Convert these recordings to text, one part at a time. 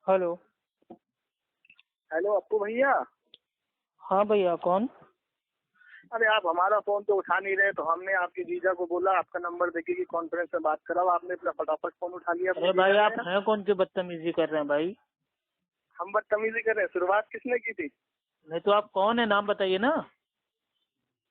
Hello. Hello Appu भैया। हाँ भैया, कौन? अरे आप हमारा फोन तो उठा नहीं रहे, तो हमने आपके जीजा को बोला आपका नंबर देके कि कॉन्फ्रेंस में बात कराओ। आपने अपना फटाफट फोन उठा लिया। अरे भाई, आप हैं कौन जो बदतमीजी कर रहे हैं भाई? हम बदतमीजी कर रहे हैं? शुरुआत किसने की थी? नहीं तो आप कौन है, नाम बताइए ना।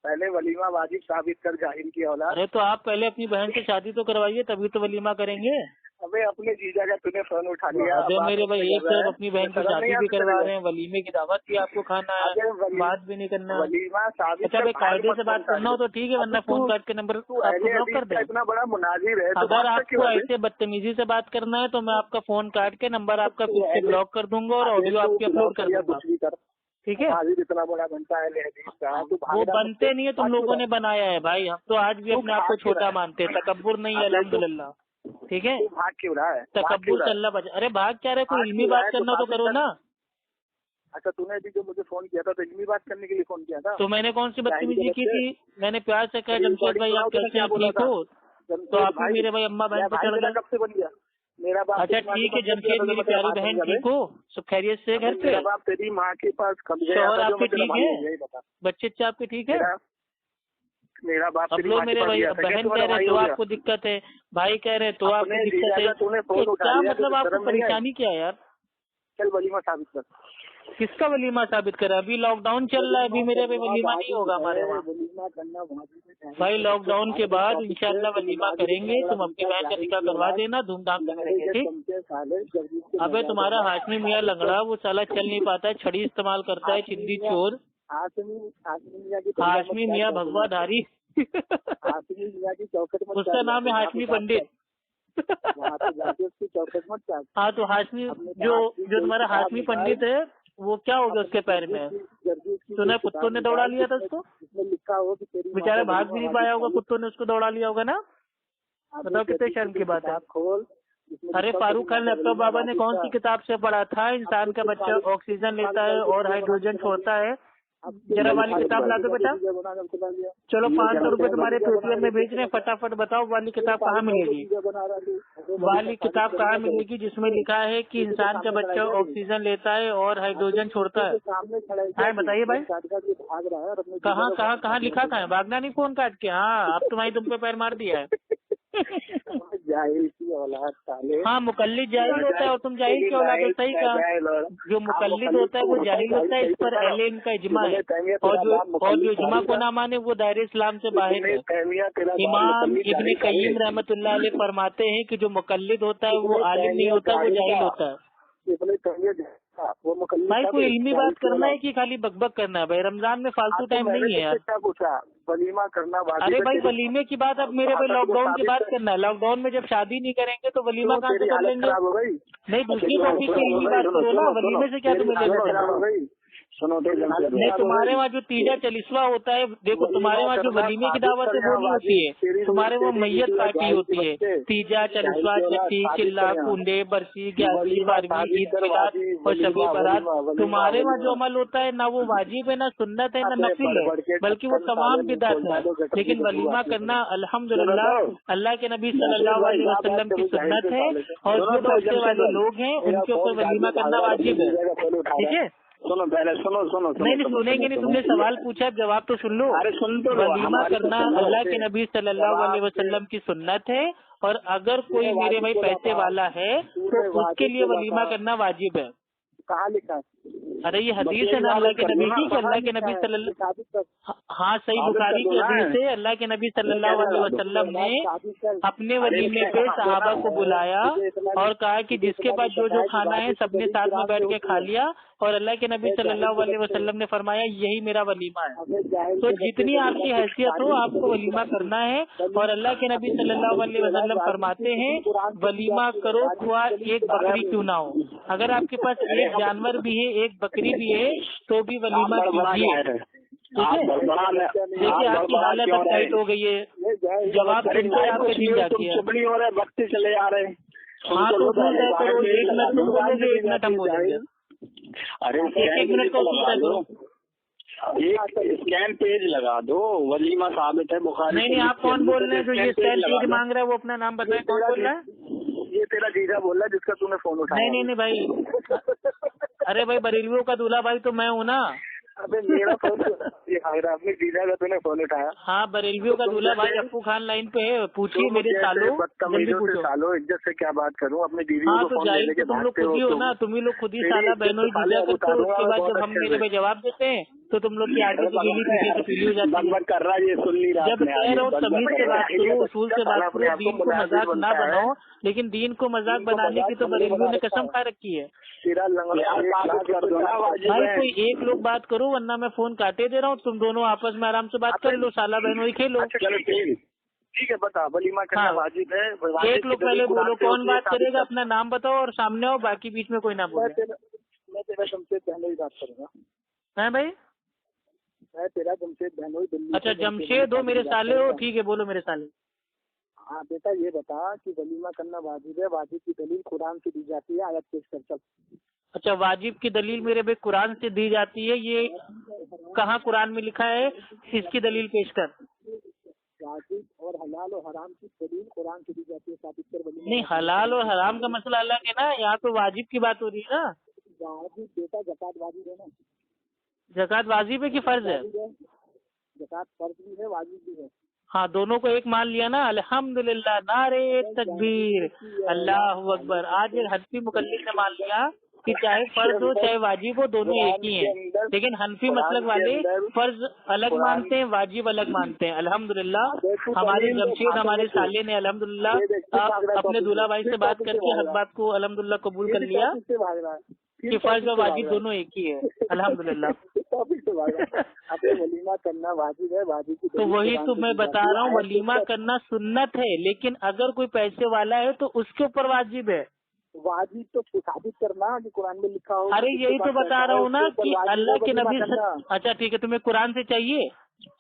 पहले वलीमा वाजिब साबित कर जाहिल की औलाद। अरे तो आप पहले अपनी बहन से शादी तो करवाइए, तभी तो वलीमा करेंगे। अबे अपने जीजा का तूने फोन उठा लिया। अबे मेरे भाई, एक तरफ अपनी बहन की शादी भी करवा रहे हैं, वलीमे की दावत भी आपको खाना है, बात भी नहीं करना। वलीमा साबित अच्छा भाई, कायदे से बात करना हो तो ठीक है, वरना फोन काट के नंबर आपको ब्लॉक कर दे। इतना बड़ा मुनाजिर है। अगर आपको ऐसे बदतमीजी से बात करना है तो मैं आपका फोन काट के नंबर आपका फिर से ब्लॉक कर दूंगा और ऑडियो आपकी अपलोड कर दूंगा, ठीक है? इतना बड़ा बनता है वो बनते नहीं है, तुम लोगों ने बनाया है भाई। हम तो आज भी अपने आप को छोटा मानते हैं, तकब्बुर नहीं है, अल्हम्दुलिल्लाह, ठीक है? भाग क्यों रहा है? तकब्बुर से अल्लाह बचा। अरे भाग क्या रहे, कोई इल्मी बात करना तो करो ना। अच्छा, तूने अभी जो मुझे फोन किया था तो इल्मी बात करने के लिए फोन किया था? तो मैंने कौन सी बदतमीजी की थी? मैंने प्यार से कहा जमशेद भाई आप कैसे हैं, ठीक हो? तो आप भी मेरे भाई अम्मा बहन पे चढ़ गए। कब से बन गया मेरा बाप? अच्छा ठीक है जमशेद, मेरी प्यारी बहन ठीक हो? सब खैरियत से घर पे? बाप तेरी माँ के पास कब गया? शौहर आपके ठीक है? बच्चे आपके ठीक है? मेरा बाप अब लोग मेरे भाई बहन कह रहे तो आपको दिक्कत है, भाई कह रहे तो आपको दिक्कत है, क्या मतलब आपको परेशानी क्या है यार? चल वलीमा साबित कर। किसका वलीमा साबित करा? अभी लॉकडाउन चल रहा है, अभी मेरे पे वलीमा नहीं होगा हमारे वहाँ। भाई लॉकडाउन के बाद इंशाल्लाह वलीमा करेंगे, तुम अपनी बहन का निकाह करवा देना, धूमधाम से करेंगे, ठीक? अबे तुम्हारा हाशमी मियाँ लंगड़ा, वो साला चल नहीं पाता है, छड़ी इस्तेमाल करता है, चिंदी चोर। हाशमी मियाँ भगवाधारी उसका नाम है हाशमी पंडित। हाँ तो हाशमी जो तुम्हारा हाशमी पंडित है वो क्या हो गया उसके पैर में? सुना कुत्तों ने दौड़ा लिया था उसको, बेचारा भाग भी नहीं पाया होगा, कुत्तों ने उसको दौड़ा लिया होगा ना। बताओ कितने शर्म की बात है। अरे फारूक खान लैपटॉप बाबा ने कौन सी किताब से पढ़ा था इंसान का बच्चा ऑक्सीजन लेता है और हाइड्रोजन छोड़ता है? जरा वाली किताब ला दो बेटा। चलो 500 रुपए तुम्हारे पेटीएम में भेज रहे हैं, फटाफट बताओ वाली किताब कहाँ मिलेगी? वाली किताब कहाँ मिलेगी जिसमें लिखा है कि इंसान का बच्चा ऑक्सीजन लेता है और हाइड्रोजन छोड़ता है? हाँ बताइए भाई, कहाँ कहाँ कहाँ लिखा कहाँ है? भागना नहीं फोन काट के। हाँ अब तुम्हारी तुम पे पैर मार दिया है। जाहिल की औलाद साले। हाँ मुकल्लिद जाहिल होता है और तुम जाहिल की औलाद हो, सही कहा। जो मुकल्लिद होता है वो जाहिल होता है, इस पर अहले इल्म का इजमा है, और जो इजमा को ना माने वो दायरे इस्लाम से बाहर है। इमाम इब्ने कय्यिम रहमतुल्लाह अलैह फरमाते हैं कि जो मुकल्लिद होता है वो आलिम नहीं होता, वो जाहिल होता है। भाई कोई इल्मी बात करना है कि खाली बकबक करना है? भाई रमजान में फालतू टाइम नहीं है यार। वलीमा करना। अरे भाई वलीमे की बात अब मेरे भाई लॉकडाउन की बात करना है। लॉकडाउन में जब शादी नहीं करेंगे तो वलीमा कहाँ से कर लेंगे? नहीं दूसरी टॉपिक की इल्मी बात करो ना, वलीमे से क्या तुम्हें लेना देना? सुनो तो नहीं तुम्हारे वहाँ जो तीजा चलिस्वा होता है, देखो तुम्हारे वहाँ जो वलीमे की दावत है वो नहीं होती है, तुम्हारे वो मैयत पार्टी होती है। तीजा चलिस्वा चट्टी चिल्ला कुंडे बरसी 11वीं 12वीं ईद मिलाद और शबे बारात, तुम्हारे वहाँ जो अमल होता है ना वो वाजिब है, ना सुन्नत है, ना नफिल है, बल्कि वो तमाम बिदात है। लेकिन वलीमा करना अल्हम्दुलिल्लाह अल्लाह के नबी सल्लल्लाहु अलैहि वसल्लम की सुन्नत है, और जो बच्चे वाले लोग हैं उनके ऊपर वलीमा करना वाजिब है, ठीक है? सुनो पहले, सुनो सुनो नहीं सुनेंगे नहीं, तुमने सवाल पूछा जवाब तो सुन लो। अरे सुन तो वलीमा करना अल्लाह के नबी सल्लल्लाहु अलैहि वसल्लम की सुन्नत है, और अगर कोई मेरे भाई पैसे वाला है तो उसके लिए वलीमा करना वाजिब है। कहाँ लिखा है? अरे ये हदीस है ना अल्लाह के नबी की, अल्लाह के नबी सल्लल्लाहु, हाँ सही बुखारी की हदीस है। अल्लाह के नबी सल्लल्लाहु अलैहि वसल्लम ने अपने वलीमे पे सहाबा को बुलाया और कहा कि जिसके पास जो जो खाना है सबने साथ में बैठ के खा लिया, और अल्लाह के नबी सल्लल्लाहु अलैहि वसल्लम ने फरमाया यही मेरा वलीमा है। तो जितनी आपकी हैसियत हो आपको वलीमा करना है, और अल्लाह के नबी सल्लल्लाहु अलैहि वसल्लम फरमाते हैं वलीमा करो खुआ एक बकरी क्यों ना हो। अगर आपके पास एक जानवर भी है, एक बकरी भी है, तो भी वलीमा कीजिए, ठीक है? देखिए आपकी हालत अब टाइट हो गई है, जवाब सुनते आपके दिन जाती है। चुपड़ी हो रहे, वक्त चले आ रहे हैं। हाँ तो करो, 1 मिनट तुम बोलोगे 1 मिनट हम बोलेंगे। अरे एक मिनट का उसूल करो, एक स्कैन पेज लगा दो, वलीमा साबित है बुखारी। नहीं आप कौन बोल रहे हैं जो ये स्कैन पेज मांग रहा है? वो अपना नाम बताए, कौन बोल रहा है? ये तेरा वाला जीजा बोल रहा है जिसका तूने फोन उठाया। नहीं भाई, अरे भाई बरेलियों का दूल्हा भाई तो मैं हूँ ना। अबे मेरा फोन अपने जीजा का तूने फोन उठाया। हाँ, बरेलियों का दूल्हा भाई अप्पू खान लाइन पे है, पूछिए मेरे सालों, जल्दी पूछो। सालों इज्जत से क्या बात करूँ अपने दीदी हाँ को तो फोन जाहिर लेके तुम लोग खुद ही हो ना, तुम ही लोग खुद ही साला बहनों ही जीजा करते हो। उसके बाद जब हम मेरे पे जवाब देते हैं तो तुम लोग की आगे से गीली पीछे से पीली हो जाती है। कर रहा है ये सुन ली रहा। जब कह रहा हूँ तमीज से बात करो, उसूल से बात करो, दीन को मजाक ना बनाओ, लेकिन दीन को मजाक बनाने की तो बरेलियों ने कसम खा रखी है। भाई कोई एक लोग बात करो वरना मैं फोन काटे दे रहा हूँ, तुम दोनों आपस में आराम से बात कर लो, साला बहनों ही खेलो। ठीक है बता, वलीमा करना वाजिब है। एक लोग पहले बोलो कौन बात करेगा, अपना नाम बताओ और सामने आओ, बाकी बीच में कोई ना बोले। मैं तेरा जमशेद बहनोई बात करूँगा। है भाई, मैं तेरा जमशेद बहनोई दिल्ली। अच्छा जमशेद हो, मेरे साले हो, ठीक है बोलो मेरे साले। हाँ बेटा ये बता कि वलीमा करना वाजिब है, वाजिब की दलील कुरान से दी जाती है, आयत पेश कर चल। अच्छा वाजिब की दलील मेरे भाई कुरान से दी जाती है, ये कहाँ कुरान में लिखा है, इसकी दलील पेश कर। वाजिब और हलाल और हराम की दलील कुरान से दी जाती है, साबित कर वलीमा। नहीं, हलाल और हराम का मसला अलग है ना, यहाँ तो वाजिब की बात हो रही है ना। वाजिब बेटा ज़कात वाजिब है ना। ज़कात वाजिब है कि फर्ज है? ज़कात फर्ज भी है, वाजिब भी है। हाँ, दोनों को एक मान लिया ना। अल्हम्दुलिल्लाह, नारे तकबीर, अल्लाहु अकबर। आज एक हनफी मुकल्लिद ने मान लिया कि चाहे फर्ज हो चाहे वाजिब हो, दोनों एक ही हैं। लेकिन हनफी मसलक वाले फर्ज अलग मानते हैं, वाजिब अलग मानते हैं। अल्हम्दुलिल्लाह हमारे जमशेद हमारे साले ने अल्हम्दुलिल्लाह अपने दूल्हा भाई से बात करके हक बात को अल्हम्दुलिल्लाह कबूल कर लिया कि फर्ज और वाजिब दोनों एक ही है। अल्हम्दुलिल्लाह। वलीमा करना वाजिब है, वाजिब की तो वही तो मैं बता रहा हूँ, वलीमा करना सुन्नत है, लेकिन अगर कोई पैसे वाला है तो उसके ऊपर वाजिब है। वाजिब तो साबित करना कि कुरान में लिखा हो। अरे यही तो बता रहा हूँ ना कि अल्लाह के नबी। अच्छा ठीक है, तुम्हें कुरान से चाहिए?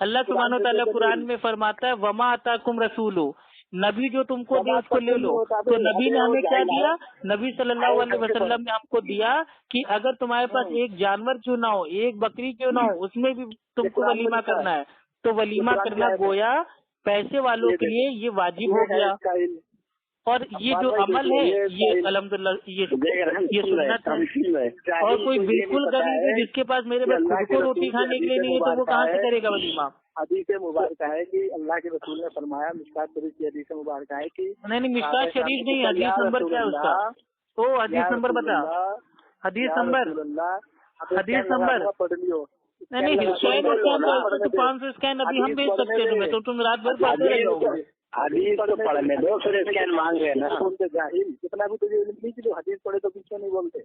अल्लाह सुब्हानो तआला कुरान में फरमाता है वमा अताकुम रसूलु, नबी जो तुमको दे उसको ले लो। तो नबी ने हमें क्या दिया? नबी सल्लल्लाहु अलैहि वसल्लम ने हमको दिया कि अगर तुम्हारे पास एक जानवर क्यों ना हो, एक बकरी क्यों ना हो, उसमें भी तुमको वलीमा करना है। तो वलीमा करना गोया पैसे वालों के लिए ये वाजिब हो गया। और ये जो अमल है ये अल्हम्दुलिल्लाह ये सुन्नत है। और कोई बिल्कुल गरीब है जिसके पास मेरे पास खुद को रोटी खाने के लिए नहीं है तो वो कहाँ से करेगा वलीमा? हदीस मुबारक है कि अल्लाह के रसूल ने फरमाया, मिशकात शरीफ की हदीस मुबारक है कि नहीं मिशकात शरीफ नहीं, हदीस नंबर क्या है उसका? ओ हदीस नंबर बता, हदीस नंबर पढ़ लियो। नहीं स्कैन तो 500 स्कैन अभी हम भेज सकते हैं तुम्हें, तो तुम रात भर पढ़ते रह जाओगे। हदीस तो पढ़ने दो, फिर स्कैन मांग रहे हैं ना। जाहिल जितना भी तुझे नहीं कि जो हदीस पढ़े तो पीछे नहीं बोलते।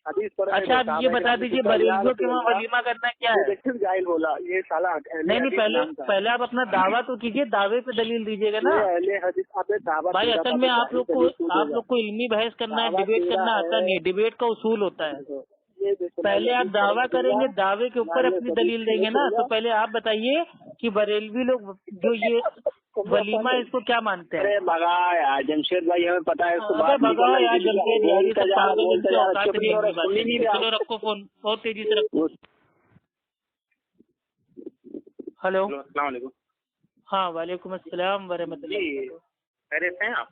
हदीस पढ़े। अच्छा आप ये बता दीजिए बरेलियों के वहाँ वलीमा करना क्या है? जाहिल बोला ये साला। नहीं पहले आप अपना दावा तो कीजिए, दावे पे दलील दीजिएगा ना भाई। असल में आप लोग को इल्मी बहस करना है, डिबेट करना आता नहीं है, डिबेट का उसूल होता है। पहले आप दावा करेंगे, दावे के ऊपर अपनी दलील देंगे ना। तो पहले आप बताइए कि बरेलवी लोग जो ये वलीमा इसको क्या मानते हैं? अरे भगा यार जमशेद भाई, हमें पता है इसको। भगाओ यार जमशेद यार, ये सब पागल इनसे औकात नहीं है। चलो रखो फोन, बहुत तेजी से रखो। हेलो अस्सलाम वालेकुम। हाँ वालेकुम अस्सलाम वरहमतुल्लाह। खैरियत हैं आप?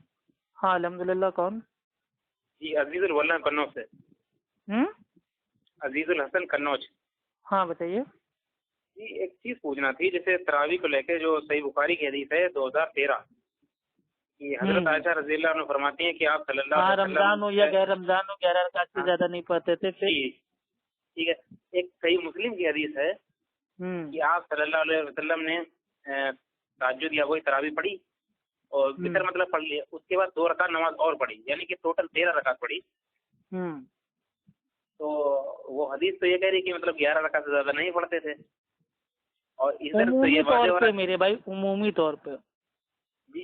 हाँ अल्हम्दुलिल्लाह। कौन जी? अजीजुल वल्ला कन्नौज से। अजीजुल हसन कन्नौज। हाँ बताइए जी। एक चीज पूछना थी, जैसे तरावी को लेके जो सही बुखारी की हदीस है 2013 की, हजरत आयशा रज़ियल्लाहु अन्हा फरमाती हैं कि आप सल्लल्लाहु अलैहि वसल्लम रमजान हो या गैर रमजान हो 11 रकात से ज्यादा नहीं पढ़ते थे। ठीक है। एक सही मुस्लिम की हदीस है कि आप सल्लल्लाहु अलैहि वसल्लम ने तहज्जुद या वही तरावी पढ़ी और वितर मतलब पढ़ लिया, उसके बाद 2 रकात नमाज और पढ़ी, यानी कि टोटल 13 रकात पढ़ी। तो वो हदीस तो ये कह रही कि मतलब 11 रकात से ज्यादा नहीं पढ़ते थे। और इधर तो ये तौर पे मेरे भाई उमूमी तौर पे जी,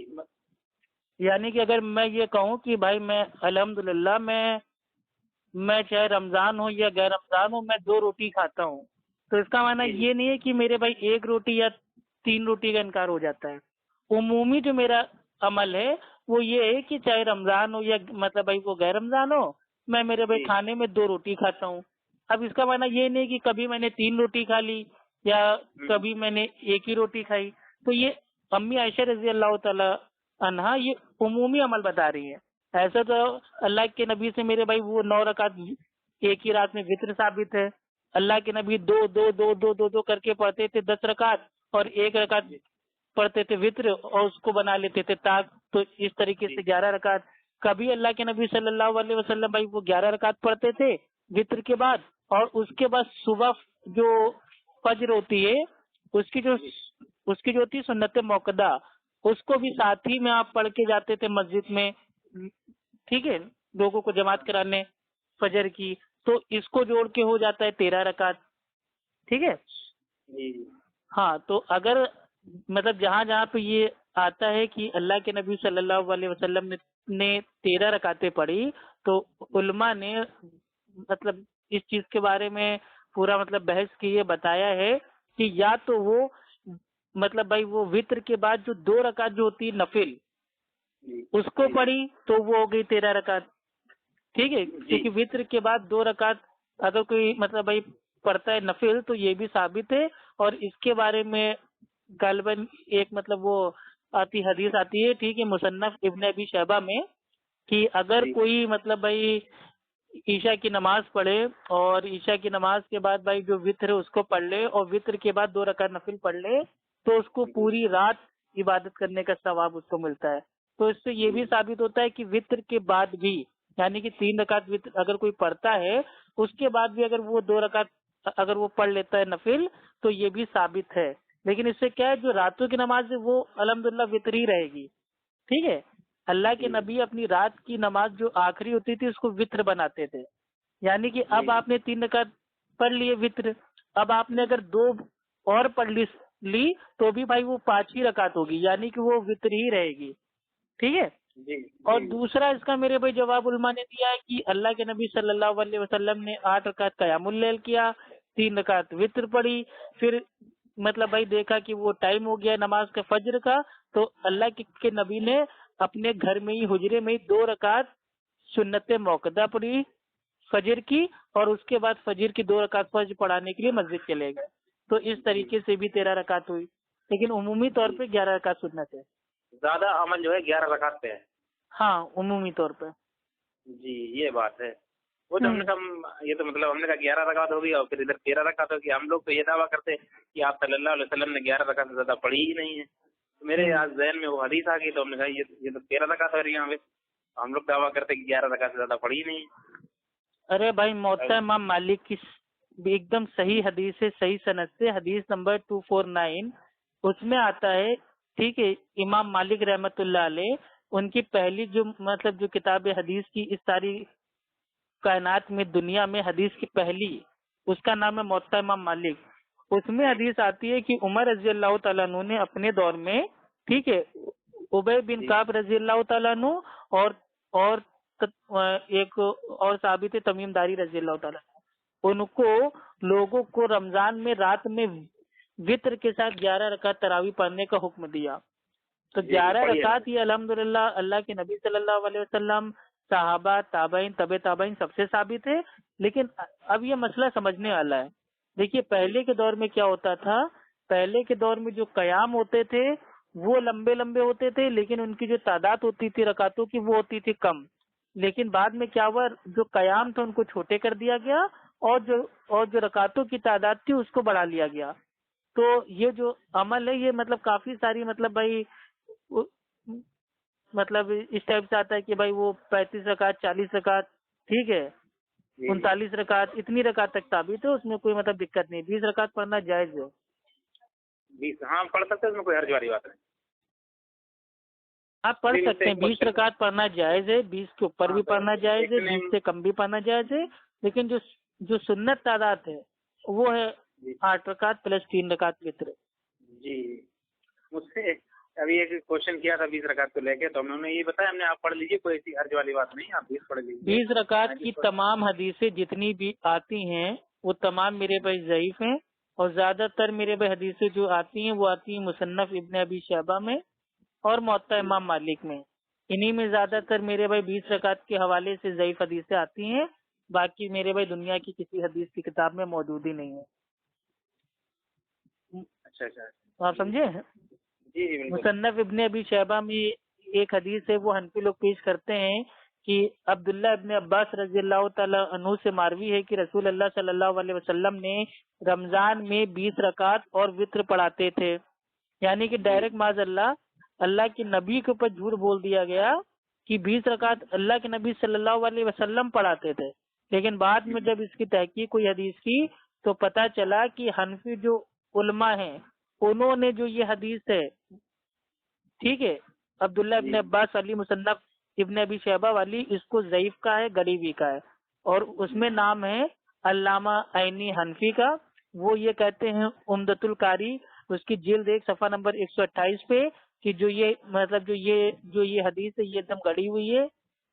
यानी कि अगर मैं ये कहूँ कि भाई मैं अल्हम्दुलिल्लाह मैं चाहे रमजान हो या गैर रमजान हो मैं 2 रोटी खाता हूँ, तो इसका माना ये नहीं है कि मेरे भाई 1 रोटी या 3 रोटी का इनकार हो जाता है। उमूमी जो मेरा अमल है वो ये है कि चाहे रमजान हो या मतलब भाई वो गैर रमजान हो, मैं मेरे भाई खाने में 2 रोटी खाता हूँ। अब इसका माना ये नहीं कि कभी मैंने 3 रोटी खा ली या कभी मैंने 1 ही रोटी खाई। तो ये अम्मी आयशा रज़ी अल्लाह तआला अन्हा ये उमूमी अमल बता रही है। ऐसा तो अल्लाह के नबी से मेरे भाई वो 9 रकात एक ही रात में वित्र साबित है। अल्लाह के नबी दो दो दो दो दो दो करके पढ़ते थे 10 रकात, और 1 रकात पढ़ते थे वित्र और उसको बना लेते थे ताक। तो इस तरीके से 11 रकात। कभी अल्लाह के नबी सल्लल्लाहु अलैहि वसल्लम भाई वो 11 रकात पढ़ते थे वित्र के बाद, और उसके बाद सुबह जो फज्र होती है उसकी जो होती है सुन्नत मौकदा, उसको भी साथ ही में आप पढ़ के जाते थे मस्जिद में, ठीक है, लोगों को जमात कराने फजर की। तो इसको जोड़ के हो जाता है 13 रकात, ठीक है। हाँ, तो अगर मतलब जहाँ जहाँ पे ये आता है कि अल्लाह के नबी सल्लल्लाहु अलैहि वसल्लम ने 13 रकातें पढ़ी, तो उल्मा ने मतलब इस चीज के बारे में पूरा मतलब बहस की है, बताया है कि या तो वो मतलब भाई वो वित्र के बाद जो 2 रकात जो होती है नफिल उसको पढ़ी तो वो हो गई 13 रकात, ठीक है। क्योंकि वित्र के बाद 2 रकात अगर कोई मतलब भाई पढ़ता है नफिल तो ये भी साबित है। और इसके बारे में गालिबन एक मतलब वो हदीस आती है, ठीक है, मुसन्नफ इब्न अबी शैबा में, कि अगर कोई मतलब भाई ईशा की नमाज पढ़े और ईशा की नमाज के बाद भाई जो वित्र है उसको पढ़ ले और वित्र के बाद 2 रकात नफिल पढ़ ले तो उसको पूरी रात इबादत करने का सवाब उसको मिलता है। तो इससे ये भी साबित होता है कि वित्र के बाद भी, यानी कि 3 रकात वित्र अगर कोई पढ़ता है उसके बाद भी अगर वो 2 रकात अगर वो पढ़ लेता है नफिल तो ये भी साबित है। लेकिन इससे क्या है, जो रातों की नमाज है वो अल्हम्दुलिल्लाह वित्र ही रहेगी, ठीक है। अल्लाह के नबी अपनी रात की नमाज जो आखिरी होती थी उसको वित्र बनाते थे, यानी कि अब आपने 3 रकात पढ़ लिए वित्र, अब आपने अगर 2 और पढ़ ली तो भी भाई वो 5 ही रकात होगी, यानी कि वो वित्र ही रहेगी, ठीक है। और दूसरा इसका मेरे भाई जवाब उलमा ने दिया है कि अल्लाह के नबी सल्लल्लाहु अलैहि वसल्लम ने 8 रकात क़यामुल लैल किया, 3 रकात वित्र पढ़ी, फिर मतलब भाई देखा कि वो टाइम हो गया नमाज का फज्र का, तो अल्लाह के नबी ने अपने घर में ही हुजरे में ही 2 रकात सुन्नत मौकदा पढ़ी फजर की, और उसके बाद फजर की 2 रकात फज्र पढ़ाने के लिए मस्जिद चले गए। तो इस तरीके से भी 13 रकात हुई, लेकिन उमूमी तौर पे 11 रकात सुन्नत है। ज्यादा अमल जो है 11 रकात पे है। हाँ, उमूमी तौर पे जी, ये बात है। वो तो हमने कहा ये तो मतलब हमने कहा 11 रकात होगी और फिर इधर 13 रकात होगी। हम लोग तो ये दावा करते हैं कि आप सल्लल्लाहु अलैहि वसल्लम ने 11 रकात से ज्यादा पढ़ी ही नहीं है। तो मेरे आज ज़हन में वो हदीस आ गई तो हमने कहा ये तो 13 रकात हो रही है यहाँ पे। हम लोग दावा करते हैं कि 11 रकात से ज्यादा पढ़ी ही नहीं है। अरे भाई मोहत्ता इमाम मालिक की भी एकदम सही हदीस है, सही सनद से, हदीस नंबर 249 उसमें आता है, ठीक है। इमाम मालिक रहमतुल्लाह अलैह उनकी पहली जो मतलब जो किताब हदीस की इस सारी कायनात में दुनिया में हदीस की पहली, उसका नाम है मोहत्ता इमाम मालिक। उसमें हदीस आती है कि उमर रजी अल्लाह तआला अन्हु ने अपने दौर में, ठीक है, उबय बिन काब रजी अल्लाह तआला अन्हु और एक और साबित है तमीम दारी रजी अल्लाह तआला, उनको लोगों को रमजान में रात में वित्र के साथ 11 रकात तरावी पढ़ने का हुक्म दिया। तो 11 रकात ये अल्हम्दुलिल्लाह अल्लाह के नबी सल्लल्लाहु अलैहि वसल्लम, साहबा, ताबईन, तबे ताबईन सबसे साबित है। लेकिन अब ये मसला समझने वाला है। देखिए पहले के दौर में क्या होता था, पहले के दौर में जो कयाम होते थे वो लंबे लंबे होते थे, लेकिन उनकी जो तादाद होती थी रकातों की वो होती थी कम। लेकिन बाद में क्या हुआ, जो कयाम था उनको छोटे कर दिया गया और जो रकातों की तादाद थी उसको बढ़ा लिया गया। तो ये जो अमल है ये मतलब काफी सारी मतलब भाई मतलब इस टाइप से आता है कि भाई वो 35 रकात, 40 रकात, ठीक है, 39 रकात, इतनी रकात तक साबित है, उसमें कोई मतलब दिक्कत नहीं। 20 रकात पढ़ना जायज है। 20 हाँ पढ़ सकते हैं, उसमें कोई हर्ज वाली बात नहीं। आप पढ़ सकते हैं, 20 रकात पढ़ना जायज है, 20 के ऊपर भी पढ़ना जायज है, 20 से कम भी पढ़ना जायज है। लेकिन जो सुन्नत तादाद है वो है 8 रकात प्लस 3 रकात वित्र। जी, मुझसे अभी एक क्वेश्चन किया था 20 रकात को लेके, तो उन्होंने ये बताया हमने आप पढ़ लीजिए, कोई ऐसी हर्ज वाली बात नहीं, आप 20 पढ़ लीजिए। 20 रकात की तमाम हदीसें जितनी भी आती हैं वो तमाम मेरे भाई ज़ईफ हैं, और ज्यादातर मेरे भाई हदीसें जो आती हैं वो आती हैं मुसन्नफ इब्न अबी शैबा में और मुअत्ता इमाम मालिक में। इन्हीं में ज्यादातर मेरे भाई 20 रकात के हवाले से ज़ईफ हदीसें आती हैं। बाकी मेरे भाई दुनिया की किसी हदीस की किताब में मौजूद ही नहीं है। अच्छा अच्छा, तो आप समझे। जी बिल्कुल। मुसन्नफ इब्न अबी शैबा में एक हदीस है, वो हनफी लोग पेश करते हैं कि अब्दुल्ला इब्ने अब्बास रज़ियल्लाहु ताला अन्हु से मारवी है कि रसूल अल्लाह सल्लल्लाहु अलैहि वसल्लम ने रमजान में 20 रकात और वित्र पढ़ाते थे। यानी कि डायरेक्ट माज़अल्लाह अल्लाह के नबी के ऊपर झूठ बोल दिया गया कि 20 रकात अल्लाह के नबी सल्लल्लाहु अलैहि वसल्लम पढ़ाते थे। लेकिन बाद में जब इसकी तहकीक हुई हदीस की तो पता चला कि हनफी जो उलमा हैं उन्होंने जो ये हदीस है, ठीक है, अब्दुल्ला इब्ने अब्बास वाली मुसन्नफ इब्ने अबी शैबा वाली, इसको ज़ईफ का है, गरीबी का है, और उसमें नाम है अल्लामा ऐनी हनफी का। वो ये कहते हैं उम्दतुल कारी उसकी जिल्द 1 सफ़ा नंबर 128 पे कि जो ये मतलब जो ये हदीस है ये एकदम गड़ी हुई है,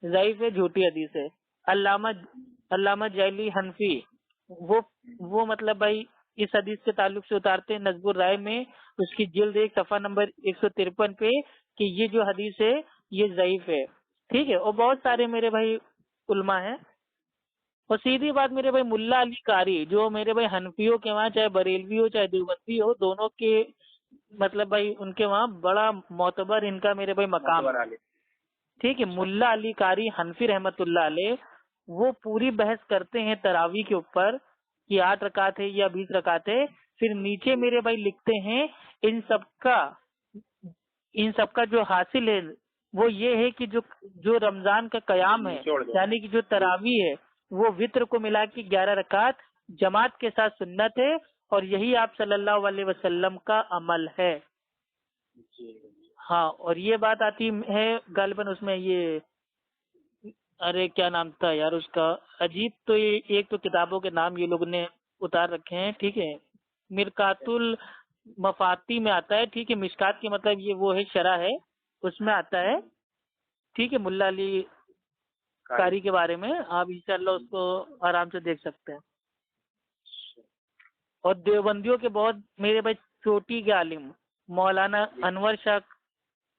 ज़ईफ है, झूठी हदीस है। अल्लामा जैली हनफी वो मतलब भाई इस हदीस के ताल्लुक से उतारते हैं नज़्बुर राय में उसकी जिल्द 1 सफ़ा नंबर 153 पे कि ये जो हदीस है ये ज़ईफ है, ठीक है। और बहुत सारे मेरे भाई उलमा हैं। और सीधी बात मेरे भाई मुल्ला अली कारी जो मेरे भाई हनफियों के वहाँ चाहे बरेलवी हो चाहे देवबंदी हो, दोनों के मतलब भाई उनके वहाँ बड़ा मोतबर इनका मेरे भाई मकाम है, ठीक है। मुल्ला अली कारी हनफी रहमतुल्लाह अलैह वो पूरी बहस करते हैं तरावी के ऊपर कि 8 रकात है या 20 रकात है। फिर नीचे मेरे भाई लिखते हैं इन सबका जो हासिल है वो ये है कि जो रमजान का कयाम है यानी कि जो तरावी है वो वित्र को मिला के 11 रकात जमात के साथ सुन्नत है और यही आप सल्लल्लाहु अलैहि वसल्लम का अमल है। हाँ, और ये बात आती है गालिबन उसमें ये, अरे क्या नाम था यार उसका, अजीब, तो ये एक तो किताबों के नाम ये लोग ने उतार रखे हैं, ठीक है। मिरकातुल मफाती में आता है, ठीक है। मिशकात की मतलब ये वो है शरा है, उसमें आता है, ठीक है, मुल्ला अली कारी के बारे में आप इंशाल्लाह उसको आराम से देख सकते हैं। और देवबंदियों के बहुत मेरे भाई चोटी के आलिम मौलाना अनवर शाह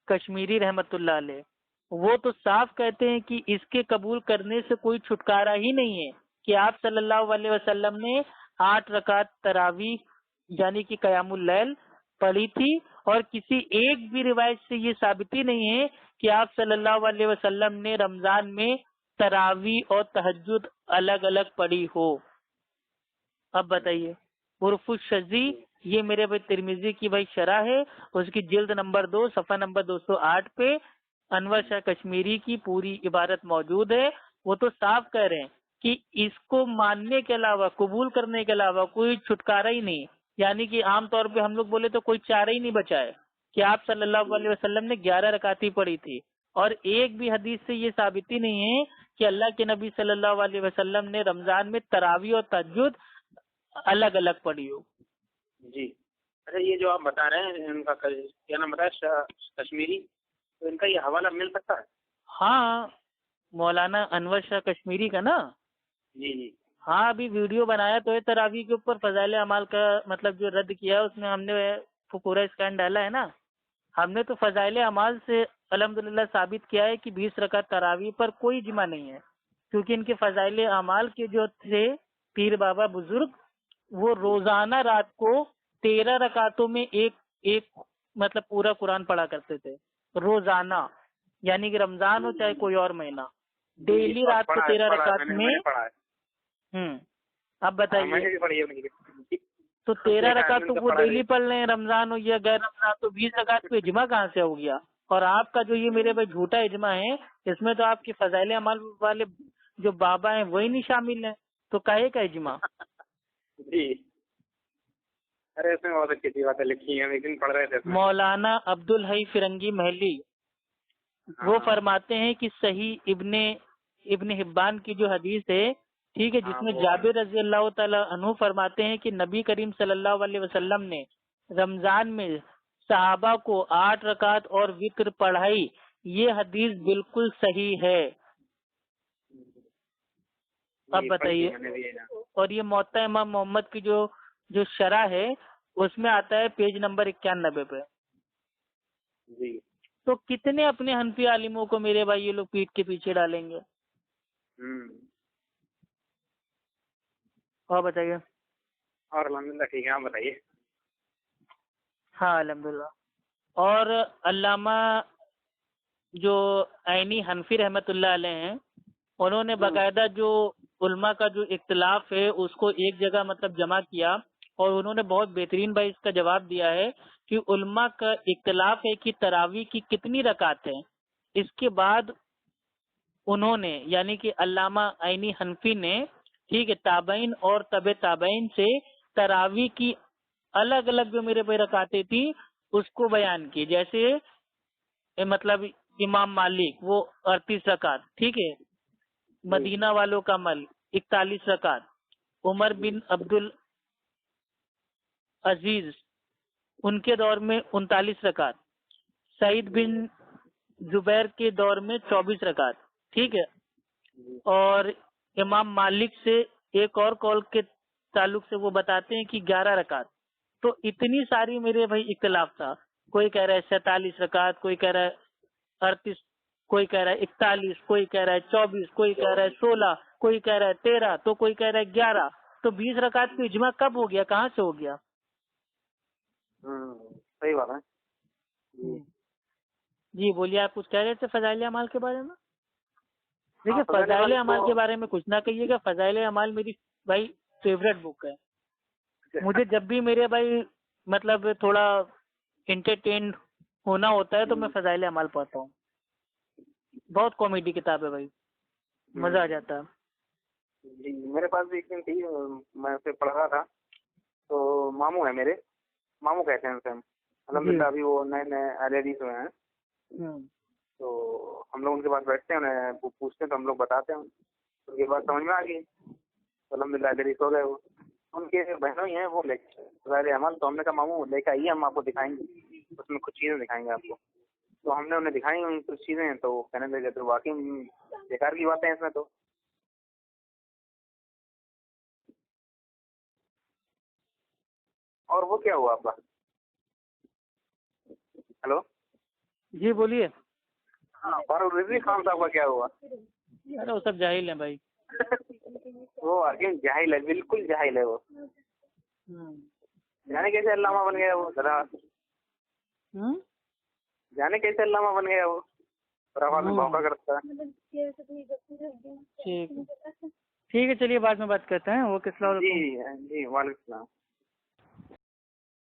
कश्मीरी रहमतुल्लाह अलैह वो तो साफ कहते हैं कि इसके कबूल करने से कोई छुटकारा ही नहीं है कि आप सल्लल्लाहु अलैहि वसल्लम ने 8 रकात तरावी यानी कि कयामुल लैल पढ़ी थी और किसी एक भी रिवायत से ये साबिती नहीं है कि आप सल्लल्लाहु अलैहि वसल्लम ने रमजान में तरावी और तहज्जुद अलग अलग पढ़ी हो। अब बताइए, उर्फुश शजी ये मेरे भाई तिरमिजी की भाई शरह है, उसकी जिल्द नंबर 2 सफ़ा नंबर 208 पे अनवर शाह कश्मीरी की पूरी इबारत मौजूद है। वो तो साफ कह रहे हैं कि इसको मानने के अलावा कबूल करने के अलावा कोई छुटकारा ही नहीं, यानी कि आमतौर पे हम लोग बोले तो कोई चारा ही नहीं बचा है कि आप सल्लल्लाहु अलैहि वसल्लम ने 11 रकाती पढ़ी थी। और एक भी हदीस से ये साबिती नहीं है कि अल्लाह के नबी सल्लल्लाहु अलैहि वसल्लम ने रमजान में तरावी और तहज्जुद अलग अलग पढ़ी हो। जी, अच्छा ये जो आप बता रहे हैं इनका क्या नाम बताया, कश्मीरी, तो इनका ये हवाला मिल सकता है? हाँ, मौलाना अनवर शाह कश्मीरी का ना। जी जी। हाँ, अभी वीडियो बनाया तो है तरावी के ऊपर, फजाइल अमाल का मतलब जो रद्द किया है उसमें हमने पूरा स्कैन डाला है ना। हमने तो फजाइल अमाल से अल्हम्दुलिल्लाह साबित किया है कि 20 रकात तरावी पर कोई इजमा नहीं है, क्योंकि इनके फजाइल अमाल के जो थे पीर बाबा बुजुर्ग वो रोजाना रात को 13 रकातों में एक मतलब पूरा कुरान पढ़ा करते थे रोजाना, यानी कि रमजान हो चाहे कोई और महीना, डेली रात को 13 रकात में। अब बताइए, तो 13 रकात तो वो डेली पढ़ लें, रमजान हो या गैर रमजान, तो 20 रकात पे इजमा कहाँ से हो गया? और आपका जो ये मेरे भाई झूठा इजमा है इसमें तो आपके फजाइल अमाल वाले जो बाबा हैं वही नहीं शामिल है, तो काहे का इजमा? जी, अरे इसमें बहुत अच्छी बातें लिखी हैं, एक दिन पढ़ रहे थे। मौलाना अब्दुल हई फिरंगी महली वो फरमाते हैं कि सही इब्ने हिब्बान की जो हदीस है, ठीक है, जिसमें जाबिर रजी अल्लाह ताला अन्हु फरमाते हैं कि नबी करीम सल्लल्लाहु अलैहि वसल्लम ने रमजान में सहाबा को 8 रकात और विक्र पढ़ाई, ये हदीस बिल्कुल सही है। अब बताइए, और ये मोहत्ता इमाम मोहम्मद की जो शरह है उसमें आता है पेज नंबर 91 पे। जी, तो कितने अपने हनफी आलिमों को मेरे भाई ये लोग पीठ के पीछे डालेंगे। और बताइए। और अल्हम्दुलिल्लाह ठीक है, आप बताइए। हाँ अल्हम्दुलिल्लाह। और अल्लामा जो ऐनी हनफी रहमतुल्लाह अलैह हैं, उन्होंने बाकायदा जो उल्मा का जो इख्तिलाफ है उसको एक जगह मतलब जमा किया, और उन्होंने बहुत बेहतरीन भाई इसका जवाब दिया है कि उल्मा का इख्तिलाफ है कि तरावी की कितनी रकात है। इसके बाद उन्होंने यानी कि अल्लामा ऐनी हनफी ने, ठीक है, ताबईन और तबे ताबईन से तरावी की अलग अलग जो मेरे भाई रकातें थी उसको बयान की। जैसे मतलब इमाम मालिक वो 38 रकात, ठीक है, मदीना वालों का मल 41 रकात, उमर बिन अब्दुल अजीज उनके दौर में 39 रकात, सईद बिन जुबैर के दौर में 24 रकात, ठीक है, और इमाम मालिक से एक और कौल के ताल्लुक से वो बताते हैं कि 11 रकात। तो इतनी सारी मेरे भाई इख्तिलाफ था, कोई कह रहा है 47 रकात, कोई कह रहा है 38, कोई कह रहा है 41, कोई कह रहा है 24, कोई कह रहा है 16, कोई कह रहा है 13, तो कोई कह रहा है 11। तो 20 रकात का इजमा कब हो गया, कहाँ से हो गया? सही बात है। जी बोलिए, आप कुछ कह रहे थे फजाइल अमाल के बारे में? देखिए, फजाइल अमाल के बारे में कुछ ना कहिएगा, फजाइल अमाल मेरी भाई फेवरेट बुक है। मुझे जब भी मेरे भाई मतलब थोड़ा इंटरटेन होना होता है तो मैं फजाइल अमाल पढ़ता हूँ। बहुत कॉमेडी किताब है भाई, मजा आ जाता है। जी मेरे पास भी एक दिन थी, मैं उसे पढ़ रहा था। तो मामू है मेरे, मामू कहते हैं उसे हम, अल्हम्दुलिल्लाह अभी वो नए नए अहले हुए हैं। तो हम लोग उनके पास बैठते हैं, उन्हें पूछते हैं तो हम लोग बताते हैं, उनकी बात समझ में आ गई तो अल्हम्दुलिल्लाह अहले हो गए। वो उनके बहनों ही हैं, वो लेके अमल, तो हमने कहा मामू लेकर आइए, हम आपको दिखाएंगे, उसमें कुछ चीजें दिखाएंगे आपको। तो हमने उन्हें दिखाई उन कुछ चीजें, तो वो कहने लगे तो वाकई बेकार की बातें हैं इसमें। तो और वो क्या हुआ आपका? हेलो जी बोलिए। फारूक रिजवी खान साहब का क्या हुआ? अरे वो सब जाहिल है भाई। वो आगे जाहिल है, बिल्कुल जाहिल है वो। जाने कैसे अल्लामा बन गया वो जरा, जाने कैसे अल्लामा बन गया वो, आवाज में भौंका करता है। ठीक है, चलिए बाद में बात करते हैं। वो किस जी जी वालेकुम सलाम।